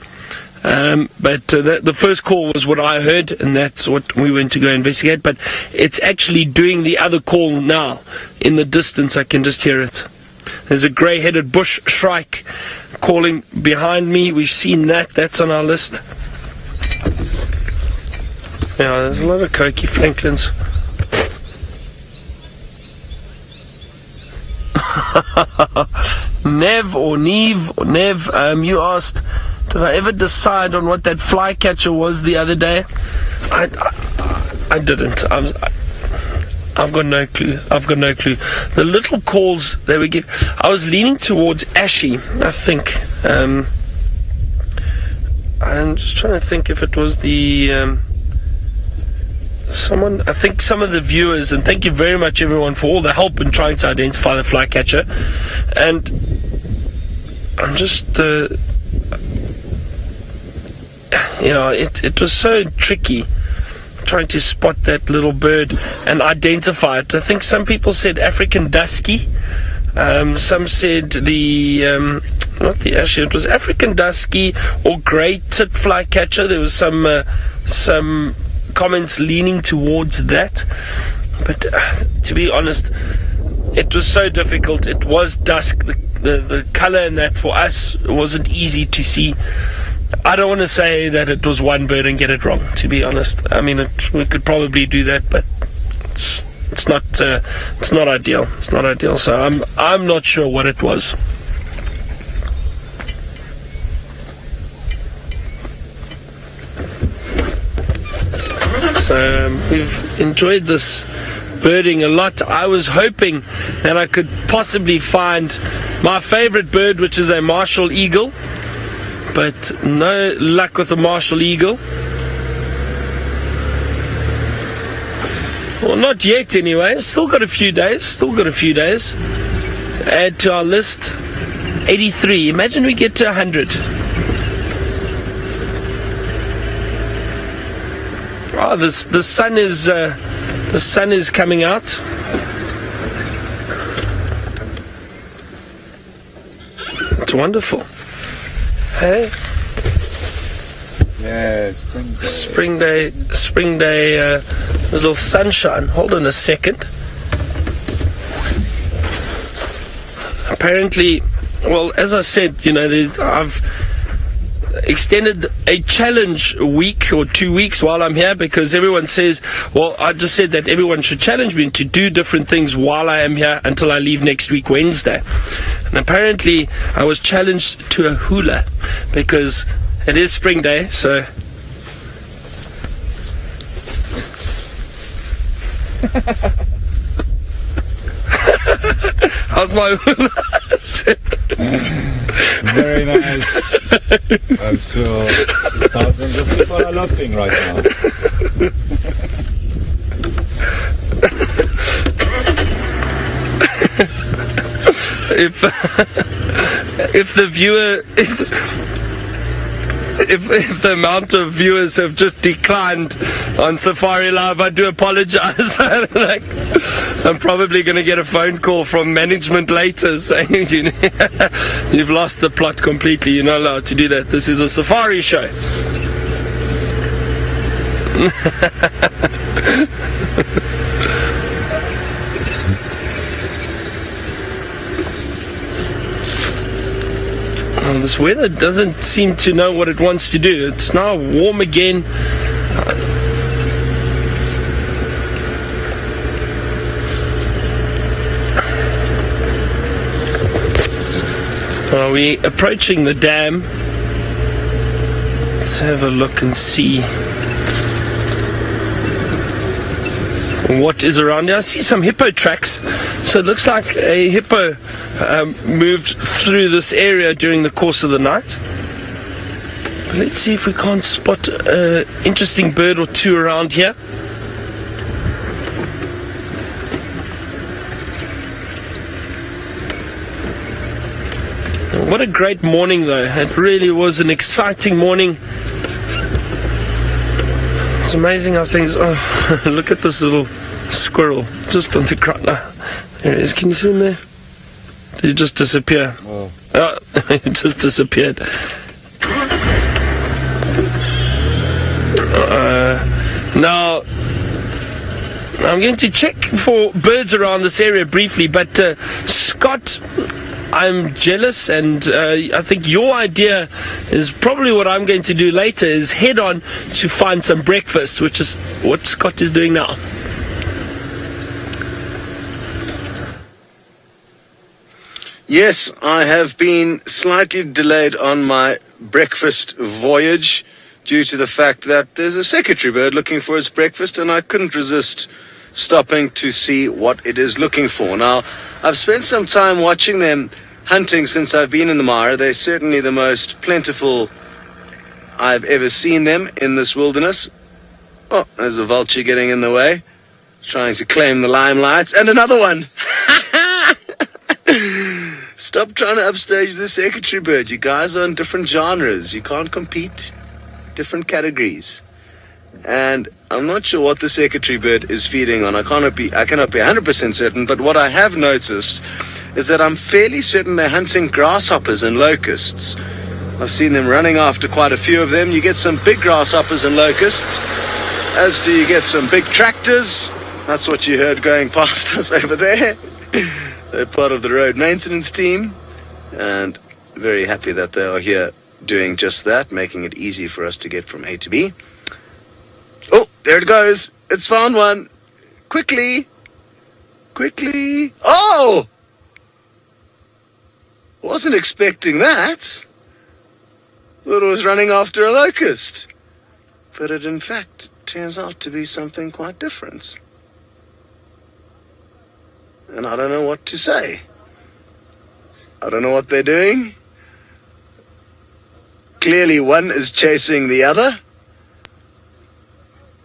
[SPEAKER 1] But the first call was what I heard, and that's what we went to go investigate. But it's actually doing the other call now. In the distance, I can just hear it. There's a grey-headed bush shrike calling behind me. We've seen that. That's on our list. Yeah, there's a lot of Cokie Francolins. Nev or Neve or Nev, you asked, did I ever decide on what that flycatcher was the other day? I didn't. I've got no clue. The little calls they would give, I was leaning towards Ashy, I think. I'm just trying to think if it was the someone. I think some of the viewers, and thank you very much everyone for all the help in trying to identify the flycatcher. And I'm just it was so tricky trying to spot that little bird and identify it. I think some people said African dusky, some said not the Ashy, it was African dusky or grey tit flycatcher. There was some comments leaning towards that, but to be honest, it was so difficult. It was dusk, the colour in that for us wasn't easy to see. I don't want to say that it was one bird and get it wrong, to be honest. I mean, we could probably do that, but it's not ideal. It's not ideal. So I'm not sure what it was. So we've enjoyed this birding a lot. I was hoping that I could possibly find my favorite bird, which is a martial eagle. But no luck with the martial eagle. Well, not yet anyway. Still got a few days. To add to our list. 83. Imagine we get to 100. Oh, the sun is coming out. It's wonderful. Hey?
[SPEAKER 4] Yeah,
[SPEAKER 1] spring day, little sunshine. Hold on a second. Apparently, well, as I said, I've extended a challenge week or 2 weeks while I'm here, because everyone says, well, I just said that everyone should challenge me to do different things while I am here until I leave next week Wednesday. And apparently I was challenged to a hula because it is spring day, so how's my hula?
[SPEAKER 4] Very nice. I'm sure thousands of people are laughing right now.
[SPEAKER 1] If the viewer, if the amount of viewers have just declined on Safari Live, I do apologize. I'm probably going to get a phone call from management later saying you've lost the plot completely. You're not allowed to do that. This is a safari show. Oh, this weather doesn't seem to know what it wants to do. It's now warm again. Are we approaching the dam? Let's have a look and see what is around here. I see some hippo tracks, so it looks like a hippo moved through this area during the course of the night. Let's see if we can't spot an interesting bird or two around here. What a great morning though. It really was an exciting morning. It's amazing how things... Oh, look at this little squirrel just on the ground. There it is. Can you see him there? Did he just disappear?
[SPEAKER 4] Oh.
[SPEAKER 1] Oh, he just disappeared. Now, I'm going to check for birds around this area briefly, but Scott, I'm jealous, and I think your idea is probably what I'm going to do later, is head on to find some breakfast, which is what Scott is doing now.
[SPEAKER 3] Yes, I have been slightly delayed on my breakfast voyage due to the fact that there's a secretary bird looking for its breakfast, and I couldn't resist stopping to see what it is looking for. Now, I've spent some time watching them hunting since I've been in the Mara. They're certainly the most plentiful I've ever seen them in this wilderness. Oh, there's a vulture getting in the way, trying to claim the limelight, and another one. Stop trying to upstage the secretary bird. You guys are in different genres. You can't compete. Different categories. And I'm not sure what the secretary bird is feeding on. I cannot be 100% certain, but what I have noticed is that I'm fairly certain they're hunting grasshoppers and locusts. I've seen them running after quite a few of them. You get some big grasshoppers and locusts, as do you get some big tractors. That's what you heard going past us over there. They're part of the road maintenance team, and very happy that they are here doing just that, making it easy for us to get from A to B. Oh, there it goes. It's found one. Quickly. Quickly. Oh! Wasn't expecting that. Thought it was running after a locust. But it in fact turns out to be something quite different. And I don't know what to say. I don't know what they're doing. Clearly one is chasing the other.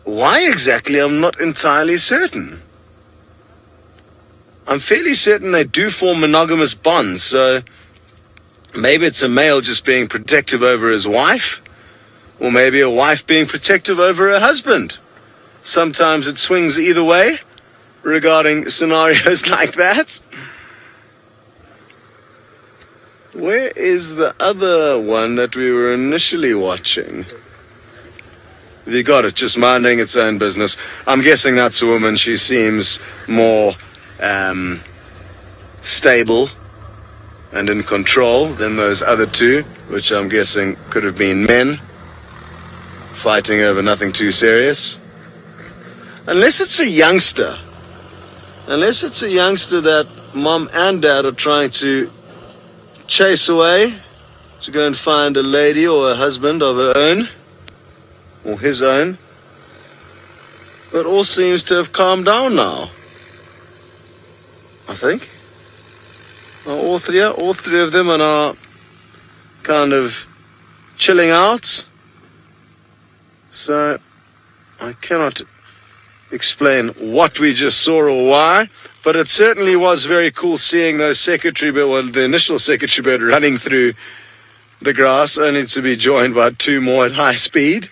[SPEAKER 3] Why exactly, I'm not entirely certain. I'm fairly certain they do form monogamous bonds, so maybe it's a male just being protective over his wife, or maybe a wife being protective over her husband. Sometimes it swings either way regarding scenarios like that. Where is the other one that we were initially watching? Have you got it? Just minding its own business. I'm guessing that's a woman. She seems more stable and in control than those other two, which I'm guessing could have been men fighting over nothing too serious. Unless it's a youngster. Unless it's a youngster that mom and dad are trying to chase away to go and find a lady or a husband of her own, or his own. But all seems to have calmed down now, I think. All three of them are now kind of chilling out. So I cannot explain what we just saw or why, but it certainly was very cool seeing those the initial secretary bird running through the grass, only to be joined by two more at high speed.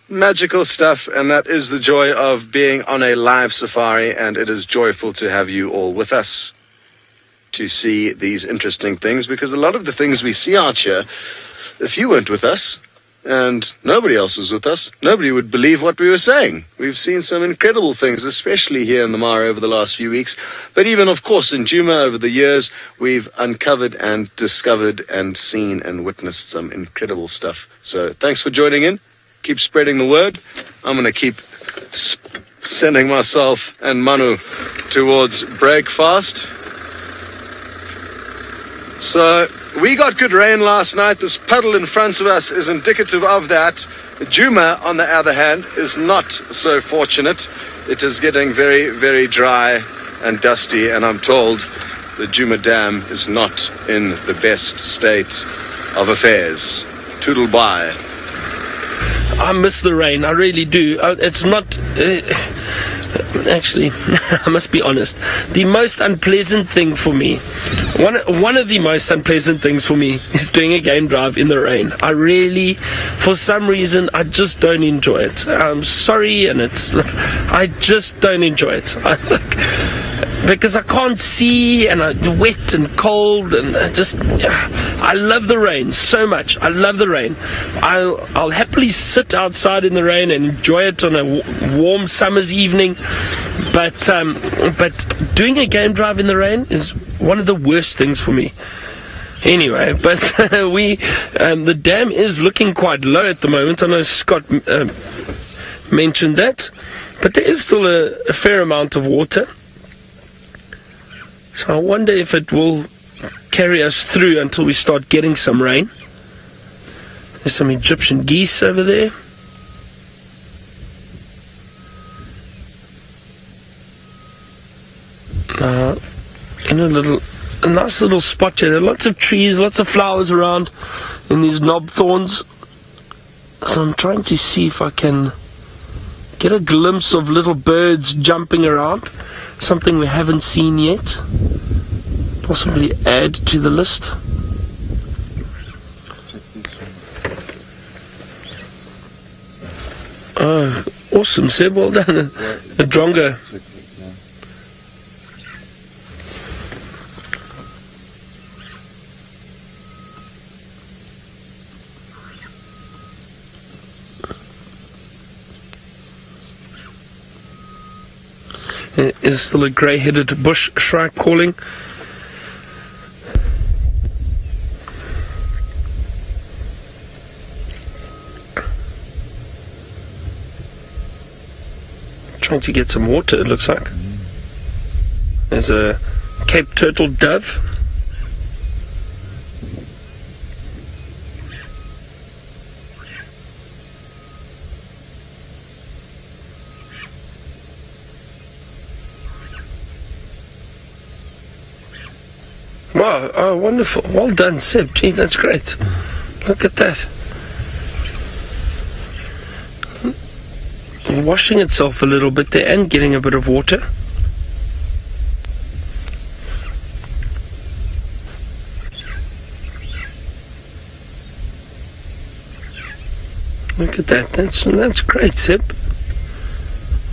[SPEAKER 3] Magical stuff, and that is the joy of being on a live safari, and it is joyful to have you all with us to see these interesting things, because a lot of the things we see out here, if you weren't with us, and nobody else was with us, nobody would believe what we were saying. We've seen some incredible things, especially here in the Mara over the last few weeks. But even, of course, in Djuma over the years, we've uncovered and discovered and seen and witnessed some incredible stuff. So thanks for joining in. Keep spreading the word. I'm going to keep sending myself and Manu towards breakfast. So we got good rain last night. This puddle in front of us is indicative of that. Djuma, on the other hand, is not so fortunate. It is getting very, very dry and dusty, and I'm told the Djuma Dam is not in the best state of affairs. Toodle bye.
[SPEAKER 1] I miss the rain, I really do. It's not... actually, I must be honest. The most unpleasant thing for me, one of the most unpleasant things for me, is doing a game drive in the rain. I really, for some reason, I just don't enjoy it. I'm sorry, and I just don't enjoy it. because I can't see and I'm wet and cold and I love the rain so much. I love the rain. I'll happily sit outside in the rain and enjoy it on a warm summer's evening, but doing a game drive in the rain is one of the worst things for me. Anyway, but the dam is looking quite low at the moment. I know Scott mentioned that, but there is still a fair amount of water. So I wonder if it will carry us through until we start getting some rain. There's some Egyptian geese over there. In a nice little spot here. There are lots of trees, lots of flowers around in these knob thorns. So I'm trying to see if I can get a glimpse of little birds jumping around. Something we haven't seen yet. Possibly add to the list. Oh, awesome, Seb. Well done. A drongo. There is still a grey-headed bush shrike calling. Trying to get some water, it looks like. There's a Cape turtle dove. Wow, oh, wonderful. Well done, Seb. Gee, that's great. Look at that. Washing itself a little bit there and getting a bit of water. Look at that. That's great, Seb.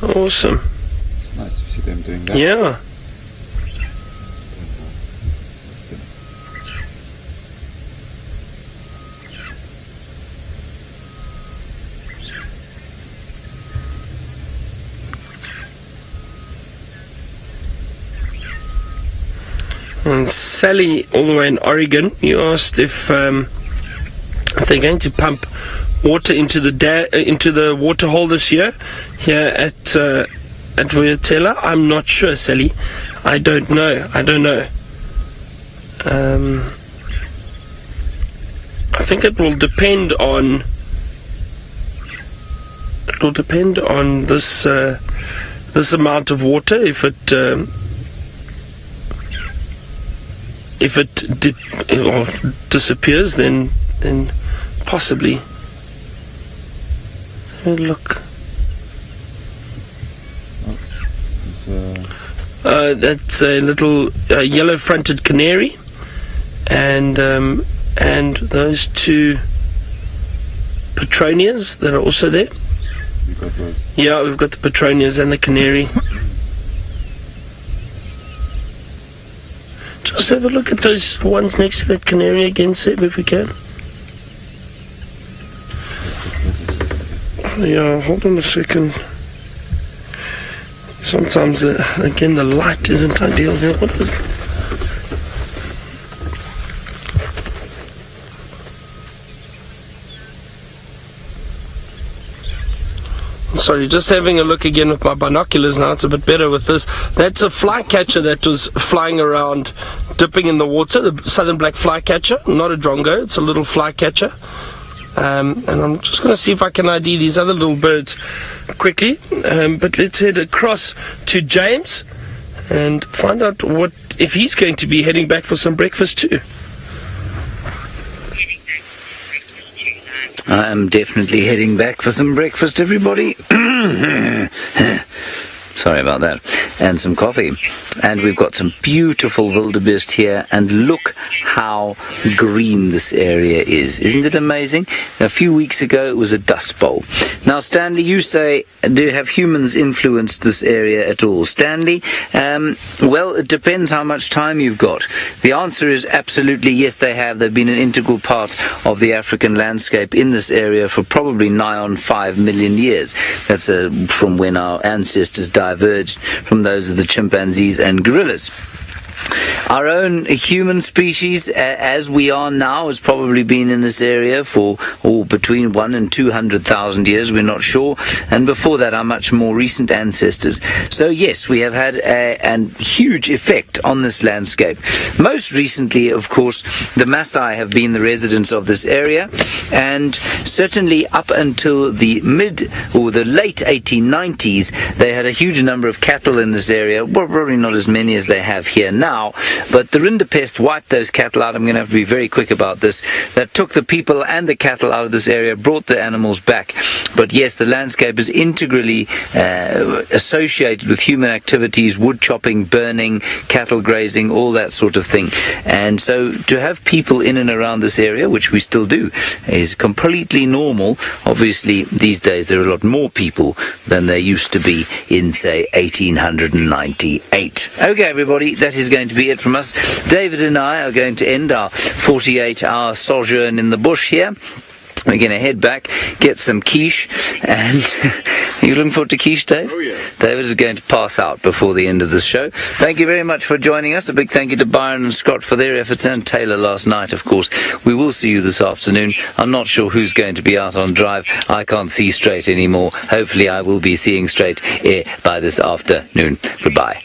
[SPEAKER 1] Awesome.
[SPEAKER 4] It's nice to see them doing that.
[SPEAKER 1] Yeah. And Sally, all the way in Oregon, you asked if they're going to pump water into the water hole this year here at Vuyatela. I'm not sure, Sally. I don't know. I think it will depend on this amount of water. If it disappears, then possibly. Look. That's a little yellow-fronted canary, and those two petronias that are also there.
[SPEAKER 4] You got those?
[SPEAKER 1] Yeah, we've got the petronias and the canary. Just have a look at those ones next to that canary again, Seb, if we can. Yeah, hold on a second. Sometimes, again, the light isn't ideal here. What is it? Sorry, just having a look again with my binoculars now. It's a bit better with this. That's a flycatcher that was flying around, dipping in the water. The southern black flycatcher, not a drongo. It's a little flycatcher. And I'm just going to see if I can ID these other little birds quickly. But let's head across to James and find out if he's going to be heading back for some breakfast too.
[SPEAKER 2] I am definitely heading back for some breakfast, everybody. Sorry about that. And some coffee. And we've got some beautiful wildebeest here. And look how green this area is. Isn't it amazing? A few weeks ago, it was a dust bowl. Now, Stanley, you say, have humans influenced this area at all? Stanley, well, it depends how much time you've got. The answer is absolutely yes, they have. They've been an integral part of the African landscape in this area for probably nigh on 5 million years. That's from when our ancestors diverged from those of the chimpanzees and gorillas. Our own human species, as we are now, has probably been in this area for between 1 and 200,000 years, we're not sure, and before that our much more recent ancestors. So yes, we have had a huge effect on this landscape. Most recently, of course, the Maasai have been the residents of this area, and certainly up until the late 1890s, they had a huge number of cattle in this area, well, probably not as many as they have here now, but the rinderpest wiped those cattle out. I'm going to have to be very quick about this. That took the people and the cattle out of this area, brought the animals back. But yes, the landscape is integrally associated with human activities, wood chopping, burning, cattle grazing, all that sort of thing. And so to have people in and around this area, which we still do, is completely normal. Obviously, these days there are a lot more people than there used to be in, say, 1898. Okay, everybody, that is going to be it from us. David and I are going to end our 48-hour sojourn in the bush here. We're going to head back, get some quiche, and are you looking forward to quiche, Dave?
[SPEAKER 3] Oh, yes.
[SPEAKER 2] David is going to pass out before the end of this show. Thank you very much for joining us. A big thank you to Byron and Scott for their efforts, and Taylor last night, of course. We will see you this afternoon. I'm not sure who's going to be out on drive. I can't see straight anymore. Hopefully I will be seeing straight by this afternoon. Goodbye.